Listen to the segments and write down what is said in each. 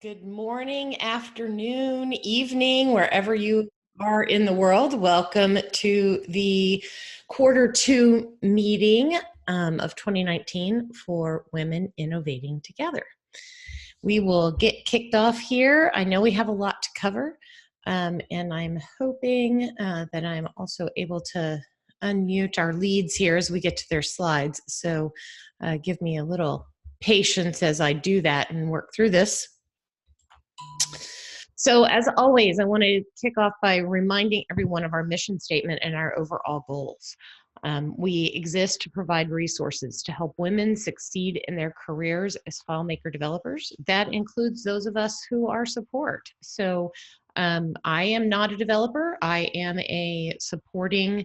Good morning, afternoon, evening, wherever you are in the world. Welcome to the Q2 meeting of 2019 for Women Innovating Together. We will get kicked off here. I know we have a lot to cover, and I'm hoping that I'm also able to unmute our leads here as we get to their slides. So give me a little patience as I do that and work through this. So as always, I want to kick off by reminding everyone of our mission statement and our overall goals. We exist to provide resources to help women succeed in their careers as FileMaker developers. That includes those of us who are support. So I am not a developer. I am a supporting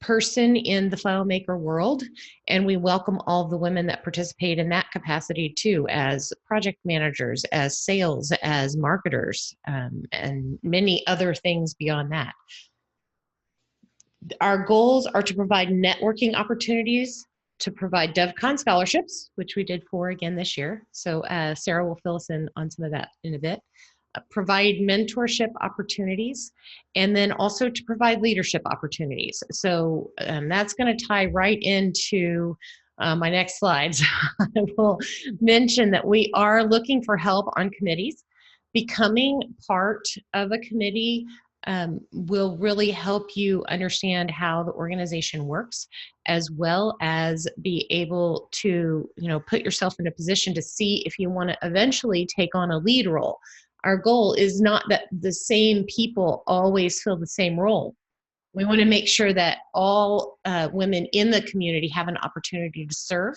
person in the FileMaker world, and we welcome all of the women that participate in that capacity too, as project managers, as sales, as marketers, and many other things beyond that. Our goals are to provide networking opportunities, to provide DevCon scholarships, which we did 4 again this year. So Sarah will fill us in on some of that in a bit. Provide mentorship opportunities, and then also to provide leadership opportunities. So that's going to tie right into my next slides. I will mention that we are looking for help on committees. Becoming part of a committee will really help you understand how the organization works, as well as be able to, put yourself in a position to see if you want to eventually take on a lead role. Our goal is not that the same people always fill the same role. We want to make sure that all women in the community have an opportunity to serve.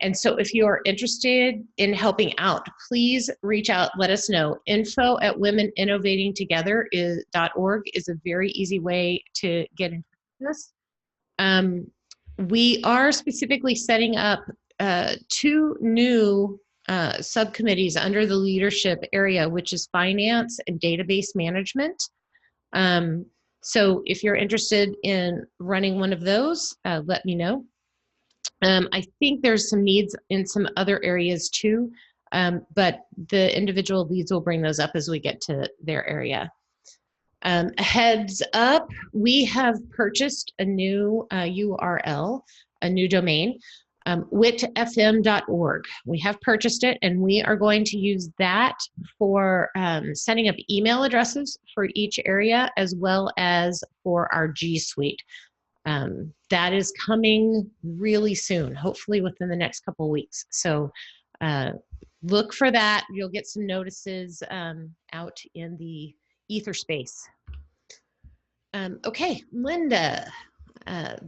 And so if you are interested in helping out, please reach out, let us know. info@womeninnovatingtogether.org is a very easy way to get in touch with us. We are specifically setting up 2 new subcommittees under the leadership area, which is finance and database management. So if you're interested in running one of those, let me know. I think there's some needs in some other areas too, but the individual leads will bring those up as we get to their area. Heads up, we have purchased a new URL, a new domain, witfm.org. We have purchased it, and we are going to use that for setting up email addresses for each area, as well as for our G Suite. That is coming really soon, hopefully within the next couple of weeks. So look for that. You'll get some notices out in the ether space. Okay, Linda.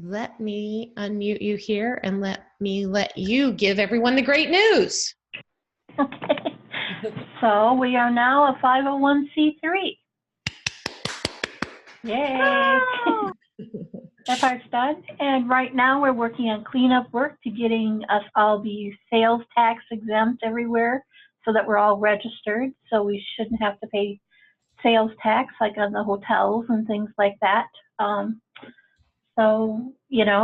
Let me unmute you here and let you give everyone the great news. Okay. So we are now a 501c3. Yay. That part's done. And right now we're working on cleanup work to getting us all the sales tax exempt everywhere so that we're all registered. So we shouldn't have to pay sales tax like on the hotels and things like that. So,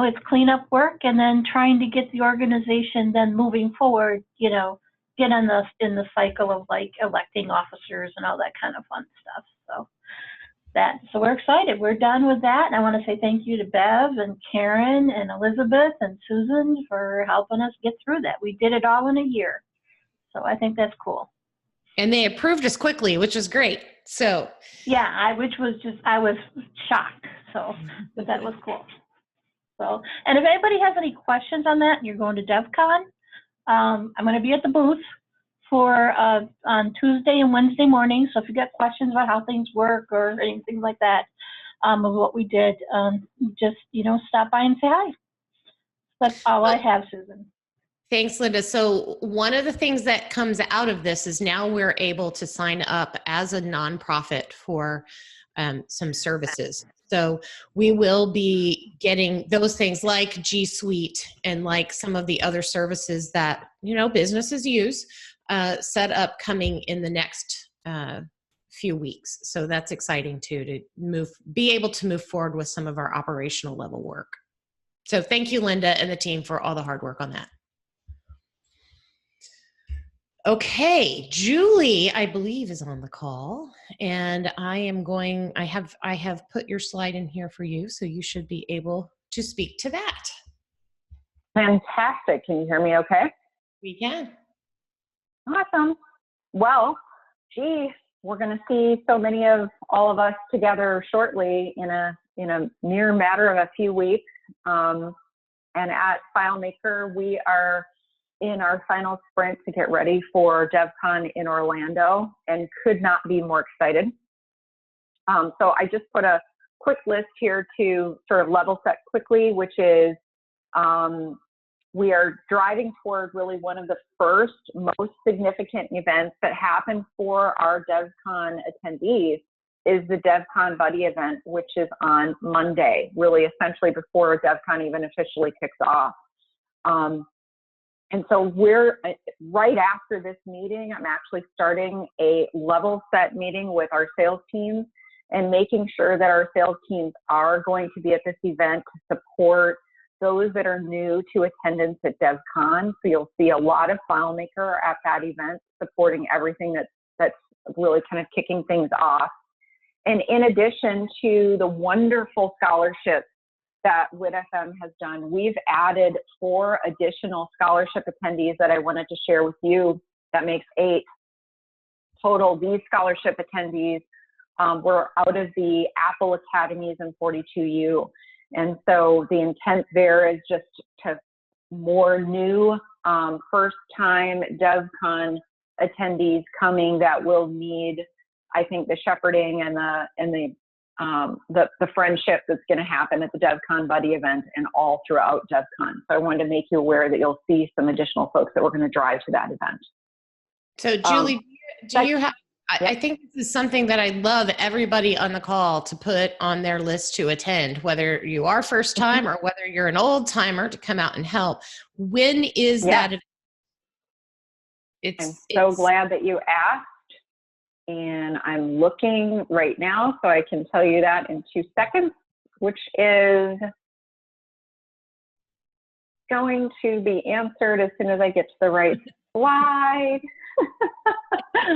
it's cleanup work, and then trying to get the organization then moving forward, get in the cycle of like electing officers and all that kind of fun stuff. So we're excited. We're done with that. And I want to say thank you to Bev and Karen and Elizabeth and Susan for helping us get through that. We did it all in a year. So I think that's cool. And they approved us quickly, which is great. So yeah, I was shocked. So, but that was cool. So, and if anybody has any questions on that, and you're going to DevCon, I'm going to be at the booth for on Tuesday and Wednesday morning. So if you got questions about how things work or anything like that, of what we did, just stop by and say hi. That's all I have, Susan. Thanks, Linda. So one of the things that comes out of this is now we're able to sign up as a nonprofit for some services. So we will be getting those things like G Suite and like some of the other services that, businesses use set up coming in the next few weeks. So that's exciting too, to be able to move forward with some of our operational level work. So thank you, Linda and the team, for all the hard work on that. Okay, Julie, I believe is on the call, and I have put your slide in here for you, so you should be able to speak to that. Fantastic. Can you hear me okay? We can. Awesome. Well, gee, we're going to see so many of all of us together shortly in a mere matter of a few weeks. And at FileMaker, we are in our final sprint to get ready for DevCon in Orlando and could not be more excited. So I just put a quick list here to sort of level set quickly, which is we are driving toward really one of the first most significant events that happen for our DevCon attendees is the DevCon Buddy event, which is on Monday, really essentially before DevCon even officially kicks off. And so we're right after this meeting, I'm actually starting a level set meeting with our sales teams and making sure that our sales teams are going to be at this event to support those that are new to attendance at DevCon. So you'll see a lot of FileMaker at that event supporting everything that's really kind of kicking things off. And in addition to the wonderful scholarships that WIT-FM has done, we've added 4 additional scholarship attendees that I wanted to share with you. That makes 8 total. These scholarship attendees were out of the Apple Academies and 42U. And so the intent there is just to more new first-time DevCon attendees coming that will need, I think, the shepherding and the friendship that's going to happen at the DevCon Buddy event and all throughout DevCon. So I wanted to make you aware that you'll see some additional folks that we're going to drive to that event. So Julie, do you have, I think this is something that I'd love everybody on the call to put on their list to attend, whether you are first time or whether you're an old timer, to come out and help. When is that? I'm so glad that you asked. And I'm looking right now, so I can tell you that in 2 seconds, which is going to be answered as soon as I get to the right slide.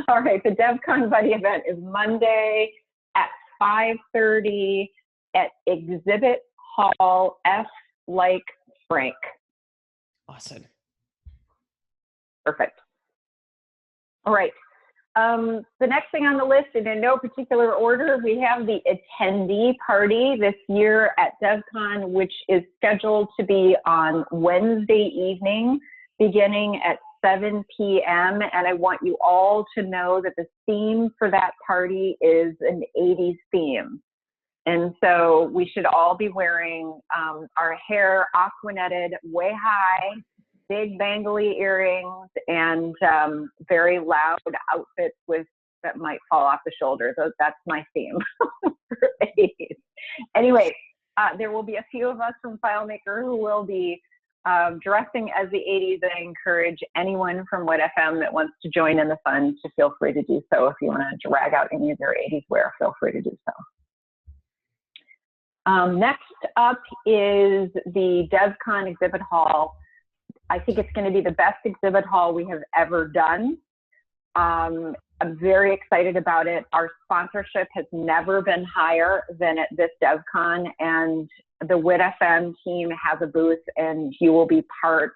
All right, the DevCon Buddy event is Monday at 5:30 at Exhibit Hall F like Frank. Awesome. Perfect. All right. The next thing on the list, and in no particular order, we have the attendee party this year at DevCon, which is scheduled to be on Wednesday evening, beginning at 7 p.m. And I want you all to know that the theme for that party is an 80s theme. And so we should all be wearing our hair aquanetted way high, big bangly earrings, and very loud outfits that might fall off the shoulders. That's my theme for 80s. Anyway, there will be a few of us from FileMaker who will be dressing as the 80s. I encourage anyone from WIT-FM that wants to join in the fun to feel free to do so. If you want to drag out any of your 80s wear, feel free to do so. Next up is the DevCon exhibit hall. I think it's going to be the best exhibit hall we have ever done. I'm very excited about it. Our sponsorship has never been higher than at this DevCon, and the WIT-FM team has a booth, and you will be part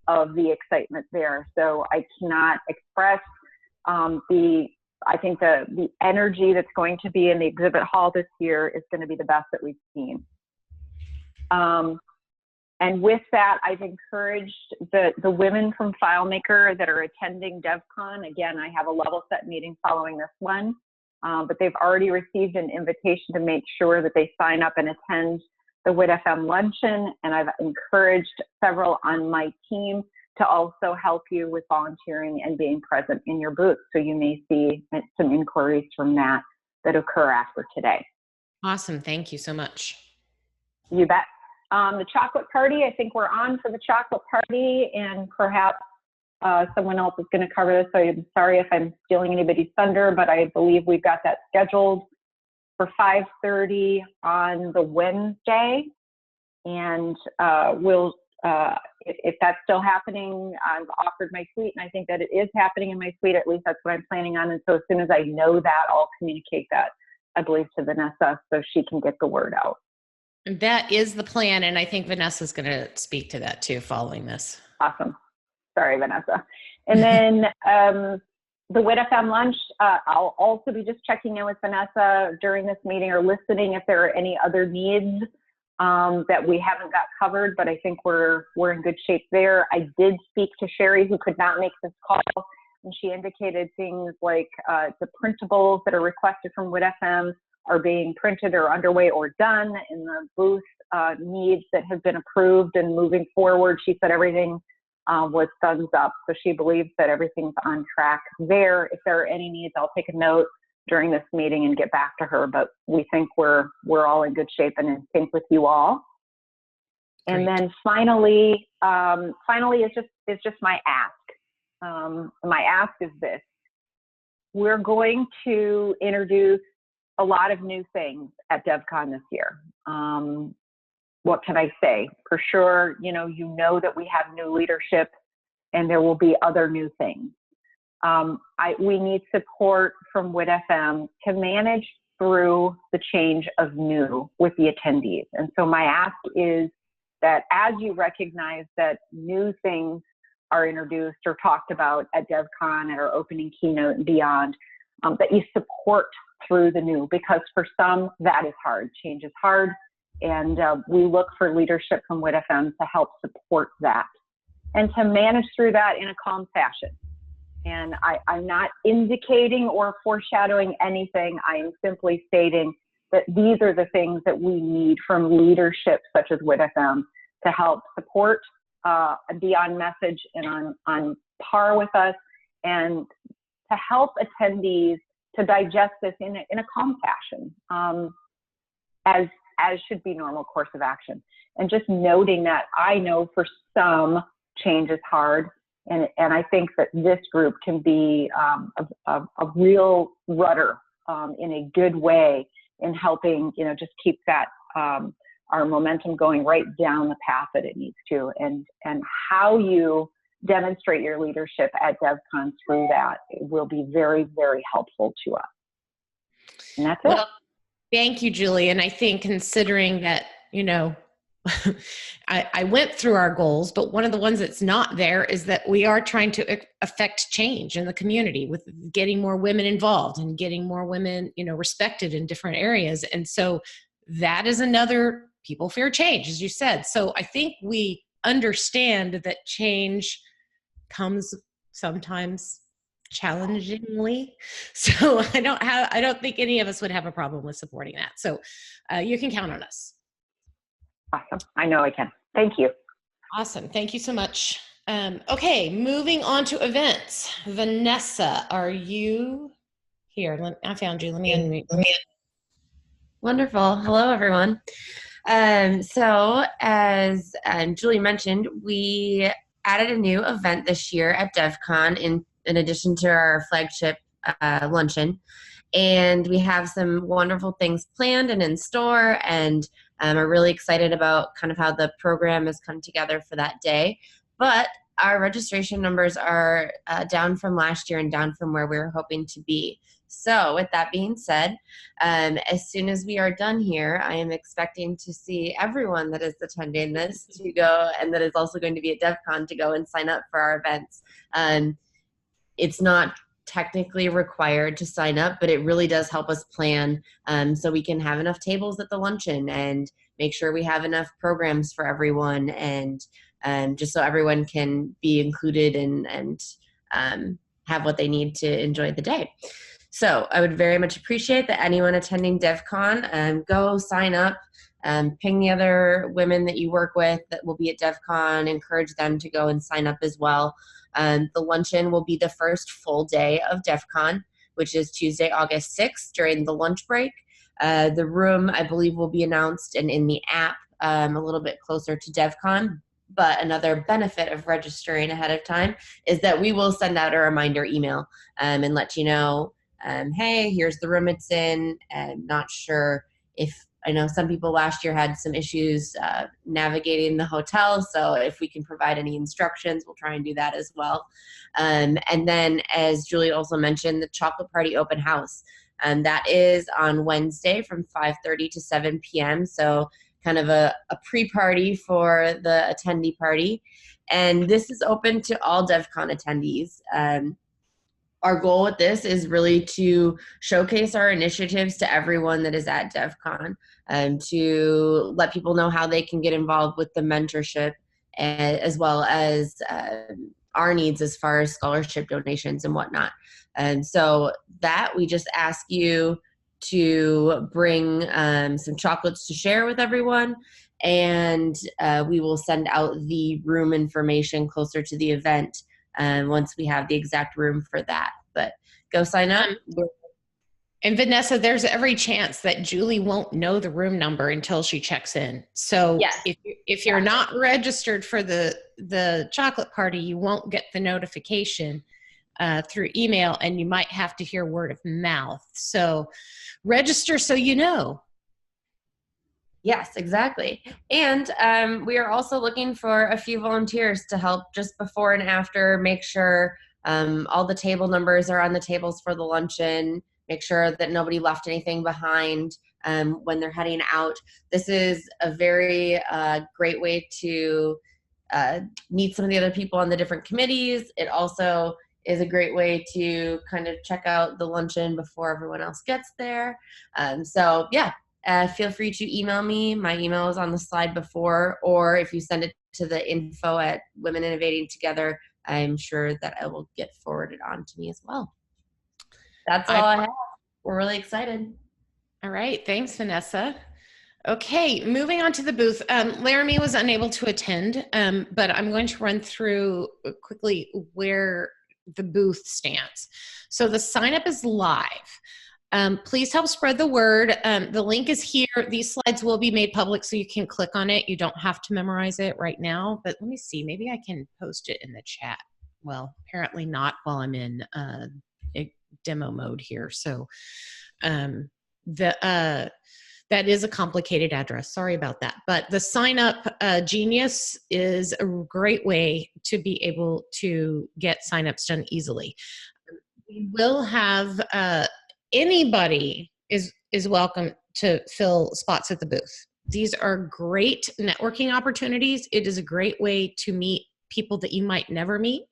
of the excitement there. So I cannot express I think the energy that's going to be in the exhibit hall this year is going to be the best that we've seen. And with that, I've encouraged the women from FileMaker that are attending DevCon. Again, I have a level set meeting following this one, but they've already received an invitation to make sure that they sign up and attend the WIT-FM luncheon. And I've encouraged several on my team to also help you with volunteering and being present in your booth. So you may see some inquiries from that occur after today. Awesome. Thank you so much. You bet. The chocolate party, I think we're on for the chocolate party, and perhaps someone else is going to cover this. So I'm sorry if I'm stealing anybody's thunder, but I believe we've got that scheduled for 5:30 on the Wednesday. And we'll if that's still happening, I've offered my suite, and I think that it is happening in my suite. At least that's what I'm planning on. And so as soon as I know that, I'll communicate that, I believe, to Vanessa so she can get the word out. That is the plan, and I think Vanessa's going to speak to that too following this. Awesome. Sorry, Vanessa. And then the WIT FM lunch, I'll also be just checking in with Vanessa during this meeting or listening if there are any other needs that we haven't got covered, but I think we're in good shape there. I did speak to Sherry, who could not make this call, and she indicated things like the printables that are requested from WIT FM are being printed or underway or done, in the booth needs that have been approved and moving forward. She said everything was thumbs up, so she believes that everything's on track there. If there are any needs, I'll take a note during this meeting and get back to her, but we think we're all in good shape and in sync with you all. And Great. then finally is just my ask. My ask is this: we're going to introduce a lot of new things at DevCon this year. What can I say? For sure, you know that we have new leadership, and there will be other new things. We need support from WIT FM to manage through the change of new with the attendees. And so my ask is that as you recognize that new things are introduced or talked about at DevCon, at our opening keynote and beyond, that you support through the new, because for some that is hard. Change is hard, and we look for leadership from WIT FM to help support that and to manage through that in a calm fashion. And I'm not indicating or foreshadowing anything. I am simply stating that these are the things that we need from leadership such as WIT FM to help support, be on message and on par with us, and to help attendees to digest this in a calm fashion, as should be normal course of action. And just noting that I know for some change is hard, and I think that this group can be a real rudder in a good way in helping, just keep that our momentum going right down the path that it needs to, and how you demonstrate your leadership at DevCon through that, it will be very, very helpful to us. And that's it. Thank you, Julie. And I think considering that, I went through our goals, but one of the ones that's not there is that we are trying to affect change in the community with getting more women involved and getting more women, respected in different areas. And so that is another, people fear change, as you said. So I think we understand that change comes sometimes challengingly. So I don't think any of us would have a problem with supporting that. So you can count on us. Awesome. I know I can. Thank you. Awesome. Thank you so much. Okay, moving on to events. Vanessa, are you here? I found you. Let me unmute. Wonderful. Hello, everyone. So as Julie mentioned, we added a new event this year at DevCon in addition to our flagship luncheon. And we have some wonderful things planned and in store, and are really excited about kind of how the program has come together for that day. But our registration numbers are down from last year and down from where we were hoping to be. So with that being said, as soon as we are done here, I am expecting to see everyone that is attending this to go, and that is also going to be at DevCon, to go and sign up for our events. It's not technically required to sign up, but it really does help us plan, so we can have enough tables at the luncheon and make sure we have enough programs for everyone, and just so everyone can be included and have what they need to enjoy the day. So I would very much appreciate that anyone attending DevCon, go sign up, ping the other women that you work with that will be at DevCon, encourage them to go and sign up as well. The luncheon will be the first full day of DevCon, which is Tuesday, August 6th during the lunch break. The room, I believe, will be announced and in the app a little bit closer to DevCon. But another benefit of registering ahead of time is that we will send out a reminder email and let you know, hey, here's the room it's in. I'm not sure if I know some people last year had some issues navigating the hotel, so if we can provide any instructions, we'll try and do that as well. And then, as Julie also mentioned, the chocolate party open house. That is on Wednesday from 5:30 to 7 p.m. So kind of a pre-party for the attendee party. And this is open to all DevCon attendees. Our goal with this is really to showcase our initiatives to everyone that is at DevCon, to let people know how they can get involved with the mentorship, as well as our needs as far as scholarship donations and whatnot. And so that we just ask you to bring some chocolates to share with everyone, and we will send out the room information closer to the event once we have the exact room for that. But go sign up. And Vanessa, there's every chance that Julie won't know the room number until she checks in. So yes, if you're not registered for the chocolate party, you won't get the notification through email, and you might have to hear word of mouth. So register so you know. Yes, exactly. And we are also looking for a few volunteers to help just before and after, make sure all the table numbers are on the tables for the luncheon, make sure that nobody left anything behind when they're heading out. This is a very great way to meet some of the other people on the different committees. It also is a great way to kind of check out the luncheon before everyone else gets there. So yeah, feel free to email me. My email is on the slide before, or if you send it to the info at Women Innovating Together, I'm sure that I will get forwarded on to me as well. That's all I have. We're really excited. All right. Thanks, Vanessa. Okay, moving on to the booth. Laramie was unable to attend, but I'm going to run through quickly where the booth stands. So the sign up is live. Please help spread the word. The link is here. These slides will be made public so you can click on it. You don't have to memorize it right now, but let me see. Maybe I can post it in the chat. Well, apparently not while I'm in demo mode here. So that is a complicated address. Sorry about that. But the sign up Genius is a great way to be able to get signups done easily. We will have anybody is welcome to fill spots at the booth. These are great networking opportunities. It is a great way to meet people that you might never meet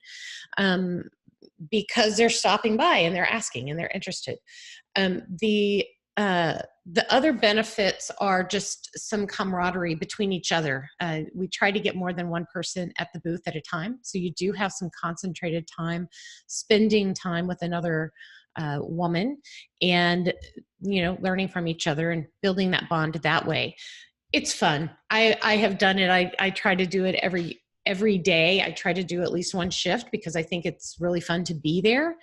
because they're stopping by and they're asking and they're interested. The other benefits are just some camaraderie between each other. We try to get more than one person at the booth at a time. So you do have some concentrated time, spending time with another woman and, learning from each other and building that bond that way. It's fun. I have done it. I try to do it every day. I try to do at least one shift because I think it's really fun to be there.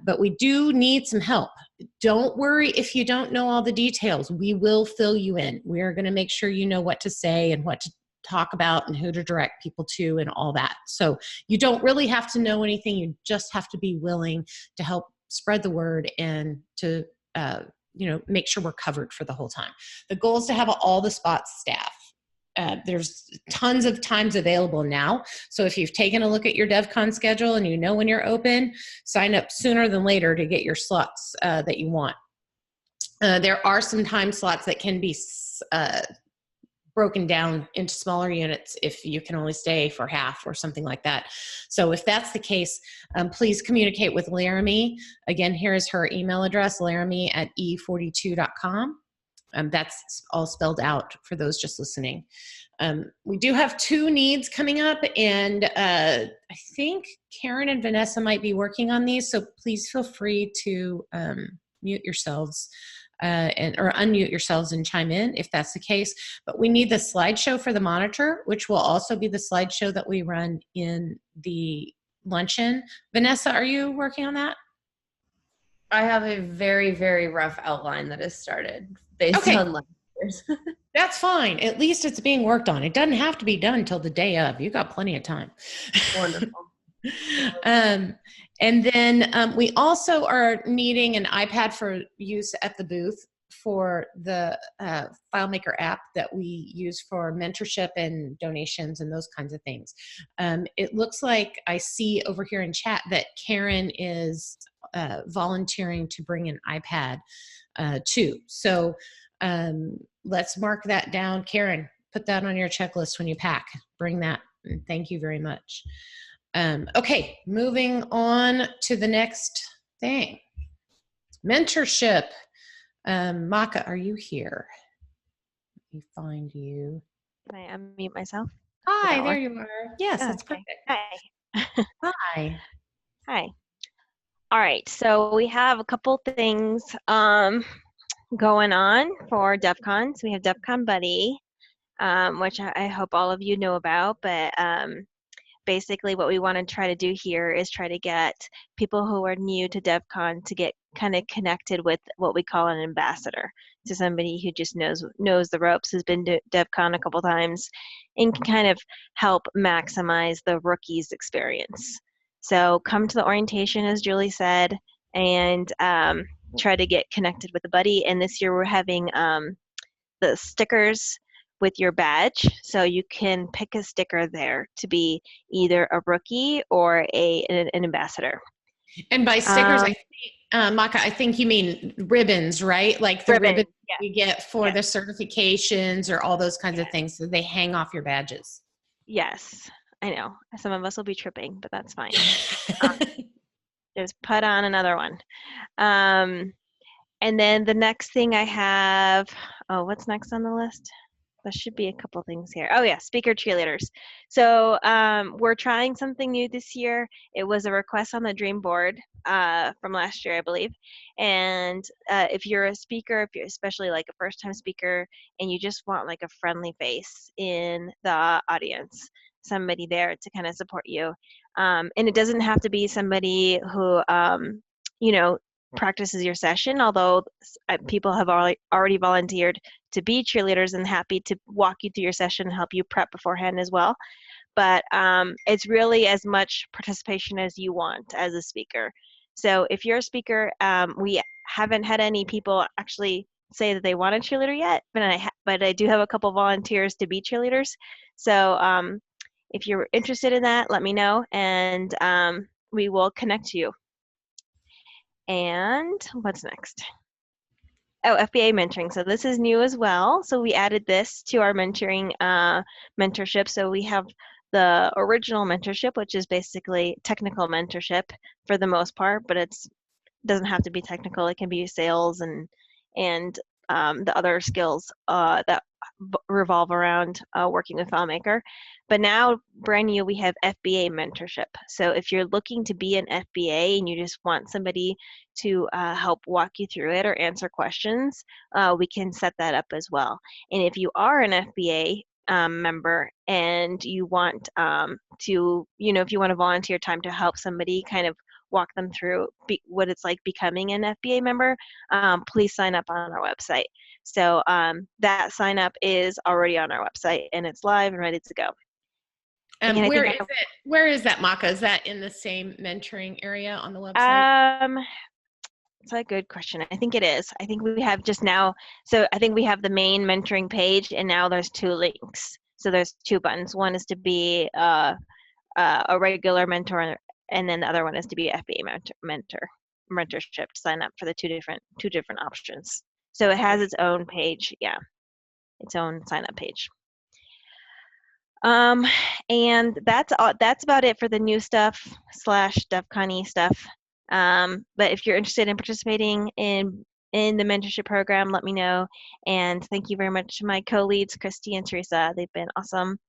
But we do need some help. Don't worry if you don't know all the details. We will fill you in. We are going to make sure you know what to say and what to talk about and who to direct people to and all that. So you don't really have to know anything. You just have to be willing to help spread the word and to make sure we're covered for the whole time. The goal is to have all the spots staffed. There's tons of times available now. So if you've taken a look at your DevCon schedule and you know when you're open, sign up sooner than later to get your slots that you want. There are some time slots that can be broken down into smaller units if you can only stay for half or something like that. So if that's the case, please communicate with Laramie. Again, here is her email address, laramie@e42.com. That's all spelled out for those just listening. We do have 2 needs coming up, and I think Karen and Vanessa might be working on these, so please feel free to mute yourselves or unmute yourselves and chime in if that's the case. But we need the slideshow for the monitor, which will also be the slideshow that we run in the luncheon. Vanessa, are you working on that? I have a very, very rough outline that has started based on last year's. That's fine. At least it's being worked on. It doesn't have to be done until the day of. You got plenty of time. Wonderful. And then we also are needing an iPad for use at the booth for the FileMaker app that we use for mentorship and donations and those kinds of things. It looks like I see over here in chat that Karen is volunteering to bring an iPad too. So let's mark that down. Karen, put that on your checklist when you pack. Bring that. And thank you very much. Okay, moving on to the next thing. Mentorship. Maka, are you here? Let me find you. Can I unmute myself? Hi, that there work? you are. Yes, Oh, that's okay. perfect. Hi. Hi. Hi. All right, so we have a couple things going on for DEF CON. So we have DEF CON Buddy, which I hope all of you know about, but basically what we want to try to do here is try to get people who are new to DEF CON to get kind of connected with what we call an ambassador. So somebody who just knows the ropes, has been to DEF CON a couple times, and can kind of help maximize the rookies' experience. So come to the orientation, as Julie said, and try to get connected with a buddy. And this year we're having the stickers with your badge, so you can pick a sticker there to be either a rookie or an ambassador. And by stickers, I think, Maka, I think you mean ribbons, right? Like the ribbons yeah. you get for the certifications or all those kinds of things. So they hang off your badges. Yes, I know. Some of us will be tripping, but that's fine. Just put on another one. And then the next thing I have, what's next on the list? There should be a couple things here. Oh yeah, speaker cheerleaders. So we're trying something new this year. It was a request on the dream board from last year, I believe. And if you're a speaker, if you're especially like a first-time speaker, and you just want like a friendly face in the audience, somebody there to kind of support you. And it doesn't have to be somebody who, you know, practices your session, although people have already volunteered to be cheerleaders and happy to walk you through your session and help you prep beforehand as well. But it's really as much participation as you want as a speaker. So if you're a speaker, we haven't had any people actually say that they want a cheerleader yet, but I do have a couple volunteers to be cheerleaders. So if you're interested in that, let me know, and we will connect you. And what's next? Oh, FBA mentoring. So this is new as well. So we added this to our mentoring mentorship. So we have the original mentorship, which is basically technical mentorship for the most part, but it's doesn't have to be technical. It can be sales and the other skills that revolve around working with FileMaker. But now, brand new, we have FBA mentorship. So if you're looking to be an FBA and you just want somebody to help walk you through it or answer questions, we can set that up as well. And if you are an FBA member and you want to, if you want to volunteer time to help somebody kind of walk them through what it's like becoming an FBA member, please sign up on our website. So that sign up is already on our website and it's live and ready to go. Where is that, Maka? Is that in the same mentoring area on the website? It's a good question. I think it is. I think we have just now, so I think we have the main mentoring page and now there's 2 links. So there's 2 buttons. One is to be a regular mentor, and then the other one is to be FBA mentorship to sign up for the two different options. So it has its own page, its own sign up page. And that's about it for the new stuff / DEF CON stuff. But if you're interested in participating in the mentorship program, let me know. And thank you very much to my co-leads, Christy and Teresa. They've been awesome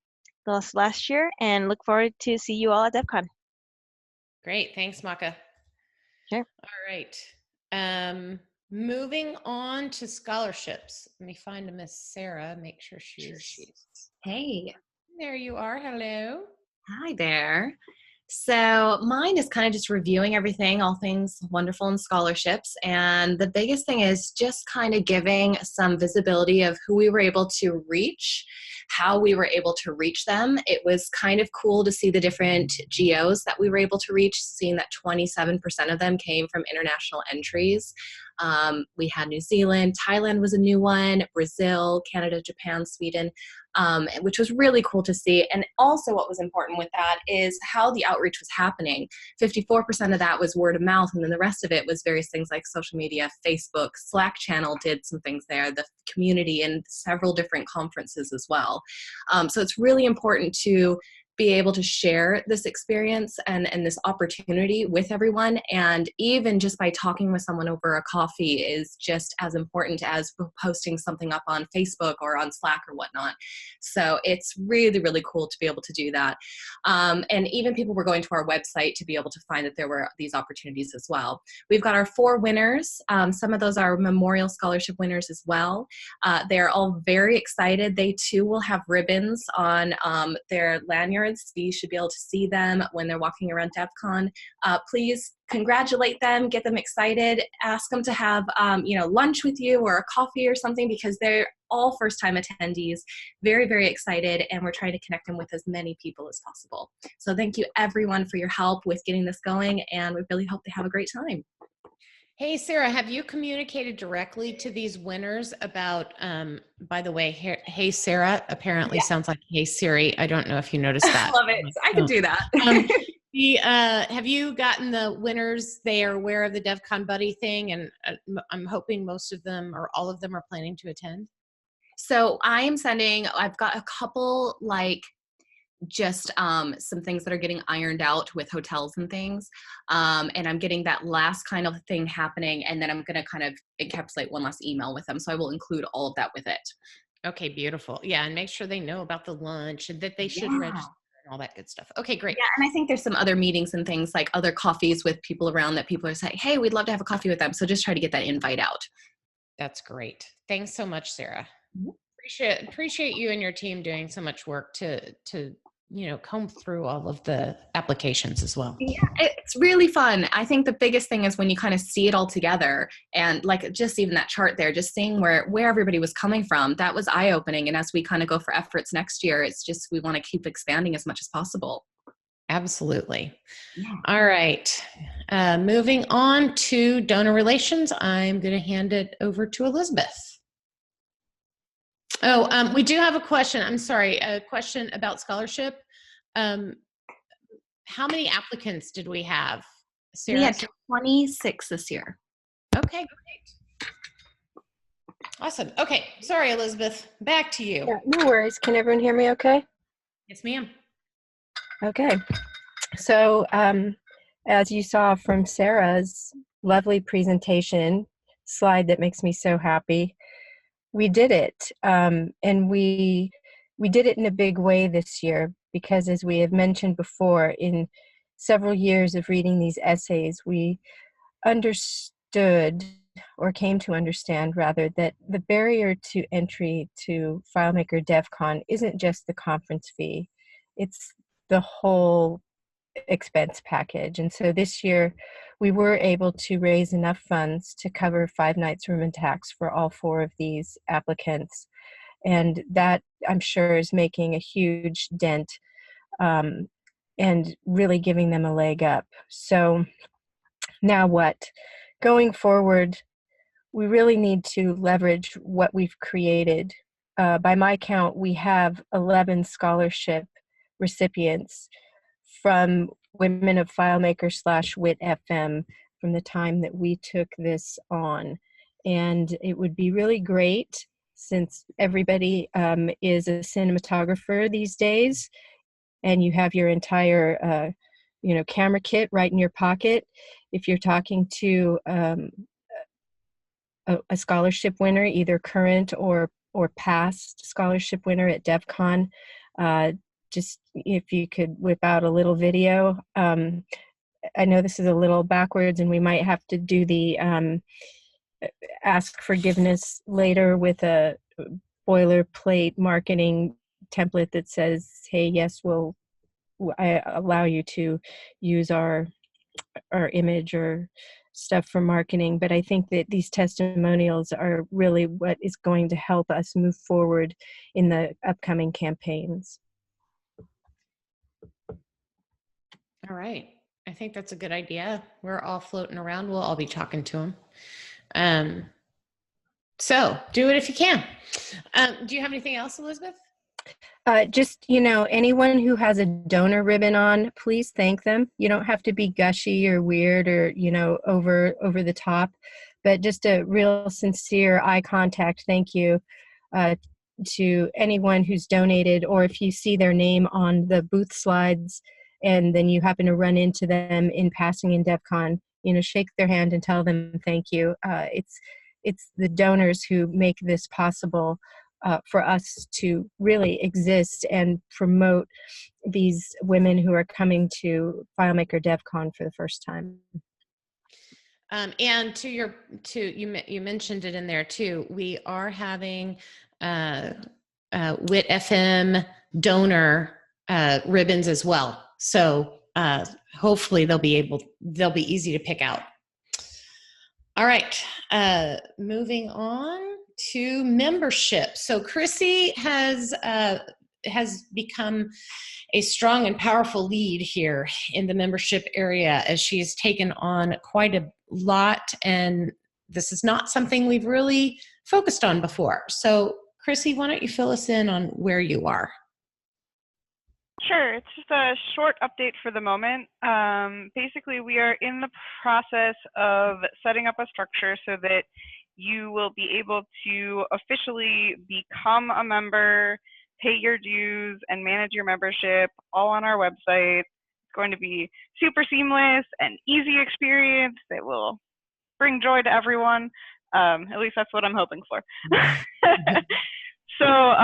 this last year, and look forward to see you all at DEF CON. Great, thanks, Maka. Sure. All right. Moving on to scholarships. Let me find Miss Sarah, make sure she's. Hey. There you are. Hello. Hi there. So mine is kind of just reviewing everything, all things wonderful in scholarships. And the biggest thing is just kind of giving some visibility of who we were able to reach, how we were able to reach them. It was kind of cool to see the different geos that we were able to reach, seeing that 27% of them came from international entries. We had New Zealand, Thailand was a new one, Brazil, Canada, Japan, Sweden, which was really cool to see. And also what was important with that is how the outreach was happening. 54% of that was word of mouth, and then the rest of it was various things like social media, Facebook, Slack channel did some things there, the community, and several different conferences as well. So it's really important to be able to share this experience and this opportunity with everyone. And even just by talking with someone over a coffee is just as important as posting something up on Facebook or on Slack or whatnot. So it's really, really cool to be able to do that. And even people were going to our website to be able to find that there were these opportunities as well. We've got our 4 winners. Some of those are memorial scholarship winners as well. They're all very excited. They too will have ribbons on their lanyards. You should be able to see them when they're walking around DEF CON. Please congratulate them, get them excited, ask them to have lunch with you or a coffee or something, because they're all first-time attendees, very, very excited, and we're trying to connect them with as many people as possible. So thank you everyone for your help with getting this going, and we really hope they have a great time. Hey, Sarah, have you communicated directly to these winners about, by the way, hey, Sarah apparently sounds like Hey Siri. I don't know if you noticed that. I love it. I can do that. Have you gotten the winners? They are aware of the DEF CON Buddy thing, and I'm hoping most of them or all of them are planning to attend. So I've got a couple just some things that are getting ironed out with hotels and things. And I'm getting that last kind of thing happening. And then I'm going to kind of encapsulate one last email with them. So I will include all of that with it. Okay, beautiful. Yeah, and make sure they know about the lunch and that they should register and all that good stuff. Okay, great. Yeah, and I think there's some other meetings and things like other coffees with people around that people are saying, hey, we'd love to have a coffee with them. So just try to get that invite out. That's great. Thanks so much, Sarah. Mm-hmm. Appreciate you and your team doing so much work to comb through all of the applications as well. Yeah, it's really fun. I think the biggest thing is when you kind of see it all together, and like just even that chart there, just seeing where everybody was coming from, that was eye-opening. And as we kind of go for efforts next year, it's just we want to keep expanding as much as possible. Absolutely. Yeah. All right. Moving on to donor relations, I'm going to hand it over to Elizabeth. Oh, we do have a question. I'm sorry, a question about scholarship. How many applicants did we have, Sarah? We had 26 this year. Okay, great. Awesome. Okay, sorry, Elizabeth. Back to you. Yeah, no worries. Can everyone hear me okay? Yes, ma'am. Okay. So as you saw from Sarah's lovely presentation slide that makes me so happy, we did it. And we did it in a big way this year because, as we have mentioned before, in several years of reading these essays, we understood, or came to understand rather, that the barrier to entry to FileMaker DEF CON isn't just the conference fee, it's the whole expense package. And so this year we were able to raise enough funds to cover 5 nights room and tax for all 4 of these applicants. And that, I'm sure, is making a huge dent and really giving them a leg up. So now what? Going forward, we really need to leverage what we've created. By my count, we have 11 scholarship recipients from Women of FileMaker / WIT FM from the time that we took this on. And it would be really great, since everybody is a cinematographer these days, and you have your entire camera kit right in your pocket. If you're talking to a scholarship winner, either current or past scholarship winner at DEF CON, just if you could whip out a little video. I know this is a little backwards and we might have to do the ask forgiveness later with a boilerplate marketing template that says, hey, yes, I allow you to use our image or stuff for marketing. But I think that these testimonials are really what is going to help us move forward in the upcoming campaigns. All right. I think that's a good idea. We're all floating around. We'll all be talking to them. So do it if you can. Do you have anything else, Elizabeth? Just, anyone who has a donor ribbon on, please thank them. You don't have to be gushy or weird or, over the top, but just a real sincere eye contact thank you to anyone who's donated, or if you see their name on the booth slides and then you happen to run into them in passing in DevCon, shake their hand and tell them thank you. It's the donors who make this possible for us to really exist and promote these women who are coming to FileMaker DevCon for the first time. And you mentioned it in there too. We are having WIT FM donor ribbons as well. So hopefully they'll be easy to pick out. All right, moving on to membership. So Chrissy has become a strong and powerful lead here in the membership area, as she's taken on quite a lot, and this is not something we've really focused on before. So Chrissy, why don't you fill us in on where you are? Sure, it's just a short update for the moment. Basically, we are in the process of setting up a structure so that you will be able to officially become a member, pay your dues, and manage your membership all on our website. It's going to be super seamless and easy experience that will bring joy to everyone. At least that's what I'm hoping for. So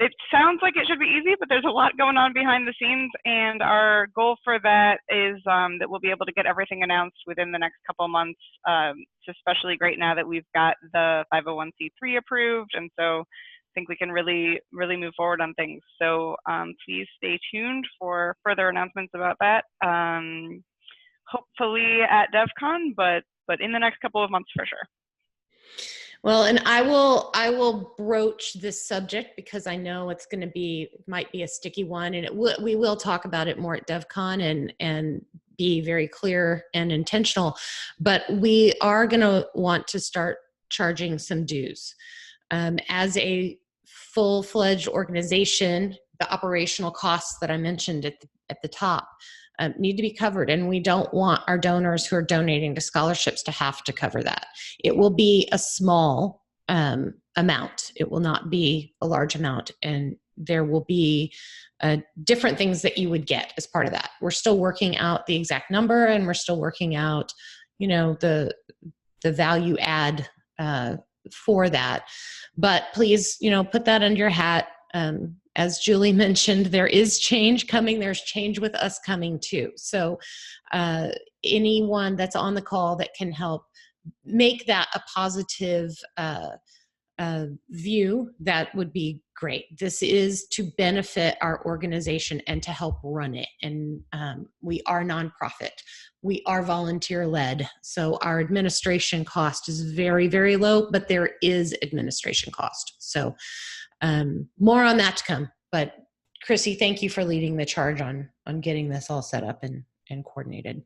it sounds like it should be easy, but there's a lot going on behind the scenes, and our goal for that is that we'll be able to get everything announced within the next couple of months. It's especially great now that we've got the 501c3 approved, and so I think we can really move forward on things. So please stay tuned for further announcements about that. Hopefully at DevCon, but in the next couple of months for sure. Well, and I will broach this subject because I know it's going to might be a sticky one, and we will talk about it more at DevCon and be very clear and intentional. But we are going to want to start charging some dues. As a full-fledged organization, the operational costs that I mentioned at the top need to be covered, and we don't want our donors who are donating to scholarships to have to cover that. It will be a small amount. It will not be a large amount, and there will be different things that you would get as part of that. We're still working out the exact number, and we're still working out, the value add for that. But please, put that under your hat. As Julie mentioned, there is change coming. There's change with us coming too. So anyone that's on the call that can help make that a positive view, that would be great. This is to benefit our organization and to help run it. And we are nonprofit. We are volunteer led. So our administration cost is very, very low, but there is administration cost. So more on that to come. But Chrissy, thank you for leading the charge on getting this all set up and coordinated.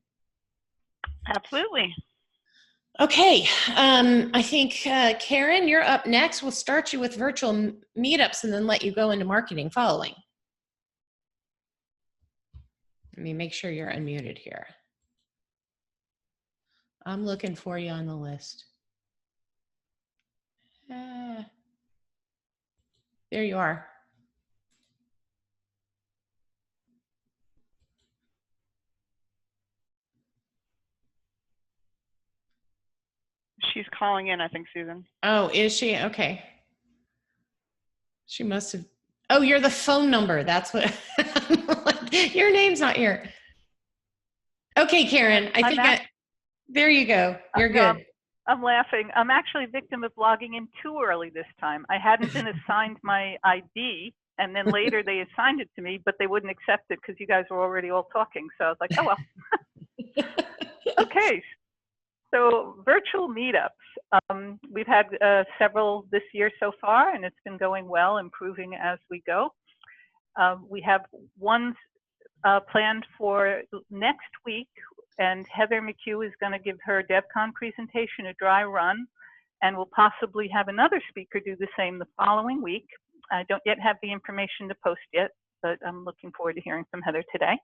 Absolutely. Okay, I think Karen, you're up next. We'll start you with virtual meetups and then let you go into marketing following. Let me make sure you're unmuted here. I'm looking for you on the list. There you are. She's calling in, I think, Susan. Oh, is she? Okay. She must have. Oh, you're the phone number. That's what. Your name's not here. Okay, Karen. I think there you go. You're good. I'm laughing. I'm actually a victim of logging in too early this time. I hadn't been assigned my ID, and then later they assigned it to me, but they wouldn't accept it because you guys were already all talking. So I was like, oh, well. Okay. So virtual meetups. We've had several this year so far, and it's been going well, improving as we go. We have one planned for next week. And Heather McHugh is going to give her DevCon presentation a dry run, and we'll possibly have another speaker do the same the following week. I don't yet have the information to post yet, but I'm looking forward to hearing from Heather today.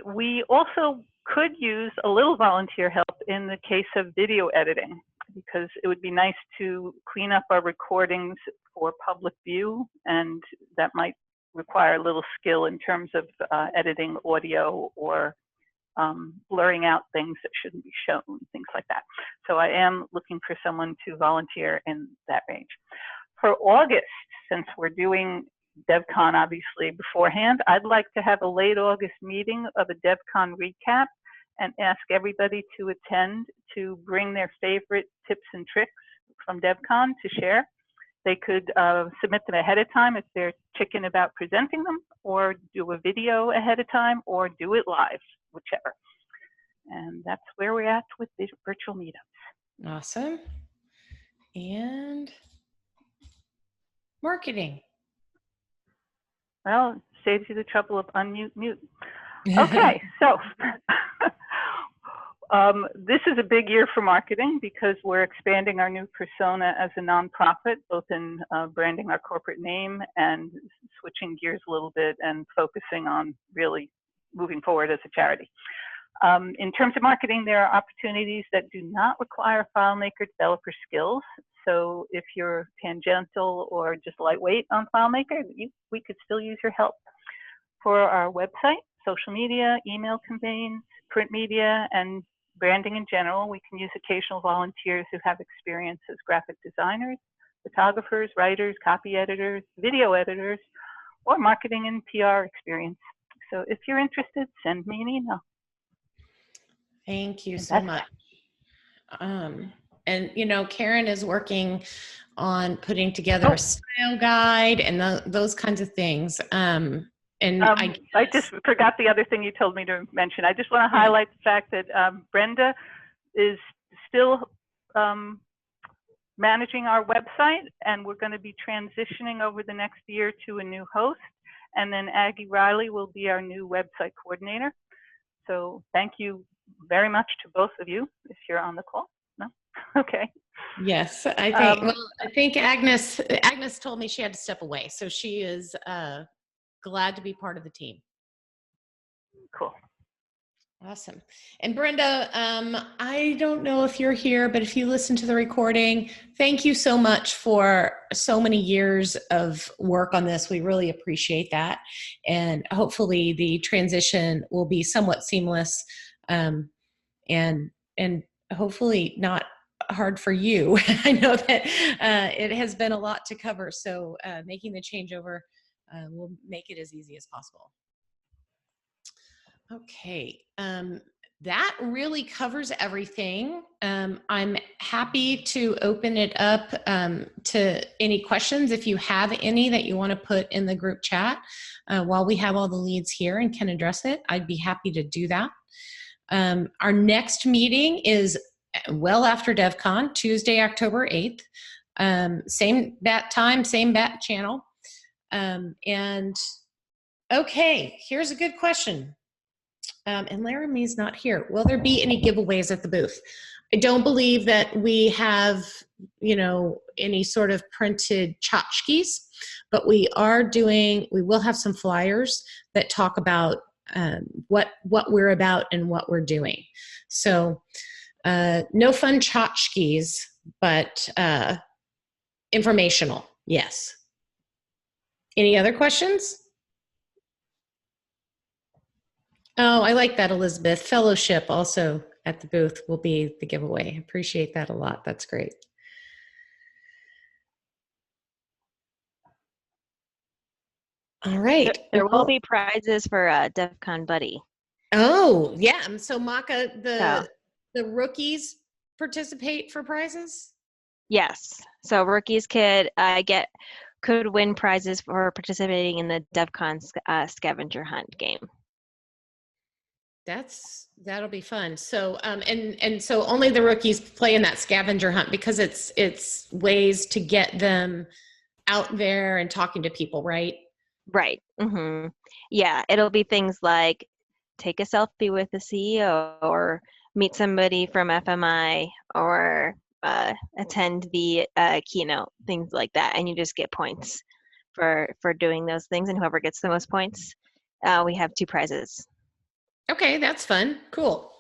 We also could use a little volunteer help in the case of video editing, because it would be nice to clean up our recordings for public view, and that might require a little skill in terms of editing audio or blurring out things that shouldn't be shown, things like that. So I am looking for someone to volunteer in that range. For August, since we're doing DevCon obviously beforehand, I'd like to have a late August meeting of a DevCon recap and ask everybody to attend, to bring their favorite tips and tricks from DevCon to share. They could submit them ahead of time if they're chicken about presenting them, or do a video ahead of time, or do it live, whichever. And that's where we're at with the virtual meetups. Awesome. And marketing. Well, saves you the trouble of unmute, mute. Okay, so this is a big year for marketing because we're expanding our new persona as a nonprofit, both in branding our corporate name and switching gears a little bit and focusing on really moving forward as a charity. In terms of marketing, there are opportunities that do not require FileMaker developer skills. So if you're tangential or just lightweight on FileMaker, we could still use your help. For our website, social media, email campaigns, print media, and branding in general, we can use occasional volunteers who have experience as graphic designers, photographers, writers, copy editors, video editors, or marketing and PR experience. So if you're interested, send me an email. Thank you so much. And you know, Karen is working on putting together a style guide and those kinds of things. I just forgot the other thing you told me to mention. I just want to highlight the fact that Brenda is still managing our website, and we're going to be transitioning over the next year to a new host. And then Aggie Riley will be our new website coordinator. So thank you very much to both of you if you're on the call. No? Okay. Yes, I think Agnes told me she had to step away, so she is glad to be part of the team. Cool. Awesome. And Brenda, I don't know if you're here, but if you listen to the recording, thank you so much for so many years of work on this. We really appreciate that. And hopefully the transition will be somewhat seamless, and hopefully not hard for you. I know that it has been a lot to cover, so making the changeover will make it as easy as possible. Okay, that really covers everything. I'm happy to open it up to any questions if you have any that you want to put in the group chat. While we have all the leads here and can address it, I'd be happy to do that. Our next meeting is well after DevCon, Tuesday, October 8th. Same bat time, same bat channel. And okay, here's a good question. And Laramie's not here. Will there be any giveaways at the booth? I don't believe that we have, you know, any sort of printed tchotchkes, but we will have some flyers that talk about what we're about and what we're doing. So no fun tchotchkes, but informational, yes. Any other questions? Oh, I like that, Elizabeth. Fellowship also at the booth will be the giveaway. Appreciate that a lot. That's great. All right. There will be prizes for DevCon Buddy. Oh, yeah. So Maka, the rookies participate for prizes? Yes. So rookies could win prizes for participating in the DevCon scavenger hunt game. That'll be fun. So and so only the rookies play in that scavenger hunt because it's ways to get them out there and talking to people, right? Right. Mm-hmm. Yeah, it'll be things like take a selfie with the CEO or meet somebody from FMI or attend the keynote, things like that, and you just get points for doing those things. And whoever gets the most points, we have 2 prizes. Okay, that's fun. Cool.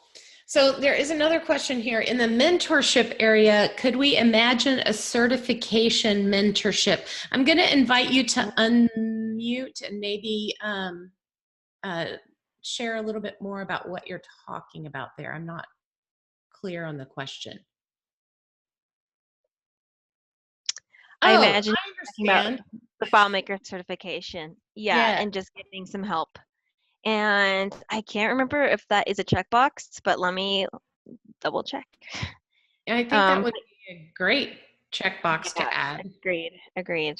So there is another question here. In the mentorship area, could we imagine a certification mentorship? I'm going to invite you to unmute and maybe share a little bit more about what you're talking about there. I'm not clear on the question. I imagine I understand. the FileMaker certification. Yeah, and just getting some help. And I can't remember if that is a checkbox, but let me double check. I think that would be a great checkbox to add. Agreed.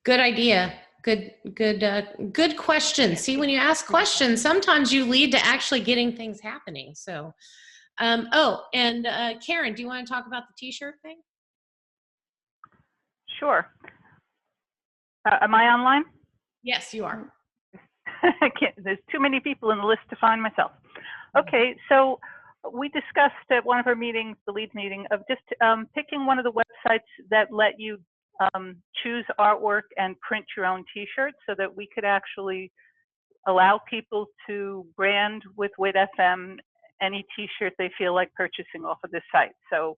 Good idea. Good question. See, when you ask questions, sometimes you lead to actually getting things happening. So, and Karen, do you want to talk about the T-shirt thing? Sure. Am I online? Yes, you are. I can't, there's too many people in the list to find myself. Okay, so we discussed at one of our meetings, the lead meeting, of just picking one of the websites that let you choose artwork and print your own T-shirts so that we could actually allow people to brand with WIT FM any T-shirt they feel like purchasing off of this site. So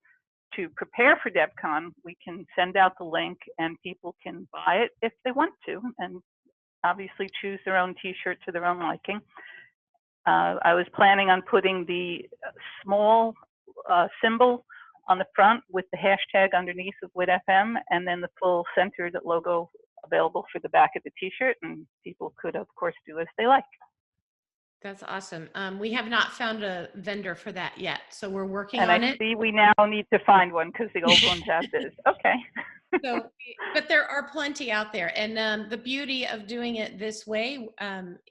to prepare for DevCon, we can send out the link and people can buy it if they want to, and obviously choose their own T-shirt to their own liking. I was planning on putting the small symbol on the front with the hashtag underneath of WIT FM, and then the full centered logo available for the back of the T-shirt, and people could, of course, do as they like. That's awesome. We have not found a vendor for that yet, so we're working on it. And I see we now need to find one because the old one's as is. Okay. So, but there are plenty out there, and the beauty of doing it this way,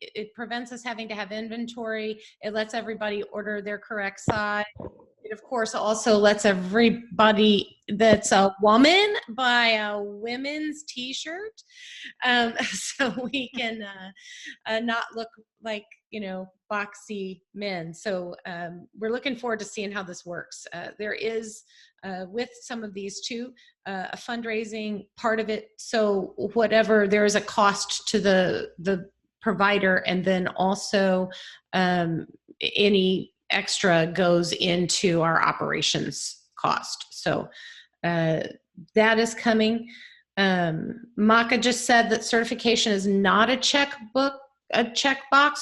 it prevents us having to have inventory. It lets everybody order their correct size. It, of course, also lets everybody that's a woman buy a women's T-shirt, so we can not look like, you know, boxy men. So we're looking forward to seeing how this works. There is, with some of these too, a fundraising part of it. So whatever, there is a cost to the provider, and then also any extra goes into our operations cost. So that is coming. Maka just said that certification is not a checkbox,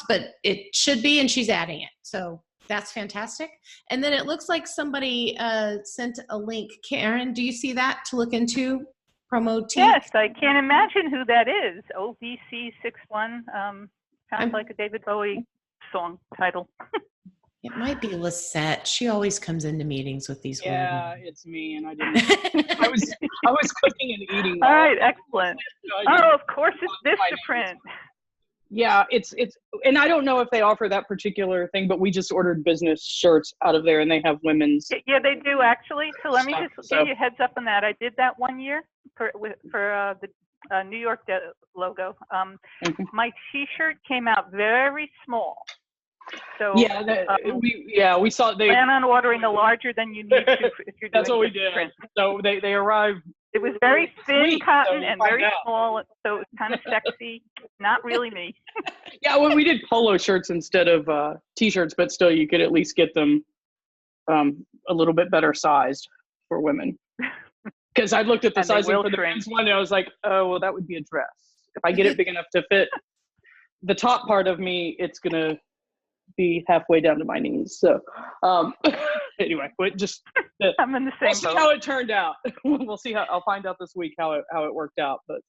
but it should be, and she's adding it. So that's fantastic. And then it looks like somebody sent a link. Karen, do you see that to look into? Promo T? Yes, I can't imagine who that is. OVC61 sounds like a David Bowie song title. It might be Lisette. She always comes into meetings with these. Yeah, it's me, and I didn't. I was cooking and eating. All right, excellent. Oh, of course, it's this to print. Yeah, it's, and I don't know if they offer that particular thing, but we just ordered business shirts out of there, and they have women's. Yeah, they do actually. So let me just give you a heads up on that. I did that one year for the New York logo. My T-shirt came out very small. So yeah, we saw they plan on ordering a larger than you need to if you're doing. That's what we did. Print. So they arrived. It was very thin cotton and very small, so it was kind of sexy. Not really me. Yeah, well, we did polo shirts instead of T-shirts, but still, you could at least get them a little bit better sized for women. Because I looked at the sizing for the men's one, and I was like, oh, well, that would be a dress. If I get it big enough to fit the top part of me, it's gonna be halfway down to my knees. So anyway, just I'm in the same we'll see how it turned out. We'll see how, I'll find out this week how it worked out. But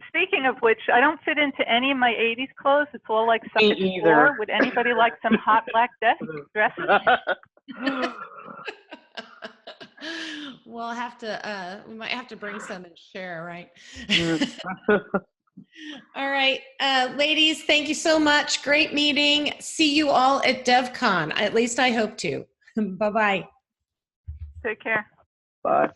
speaking of which, I don't fit into any of my 80s clothes. It's all like something either. Would anybody like some hot black dresses? We'll have to we might have to bring some and share, right? All right, ladies, thank you so much. Great meeting. See you all at DevCon. At least I hope to. Bye-bye. Take care. Bye.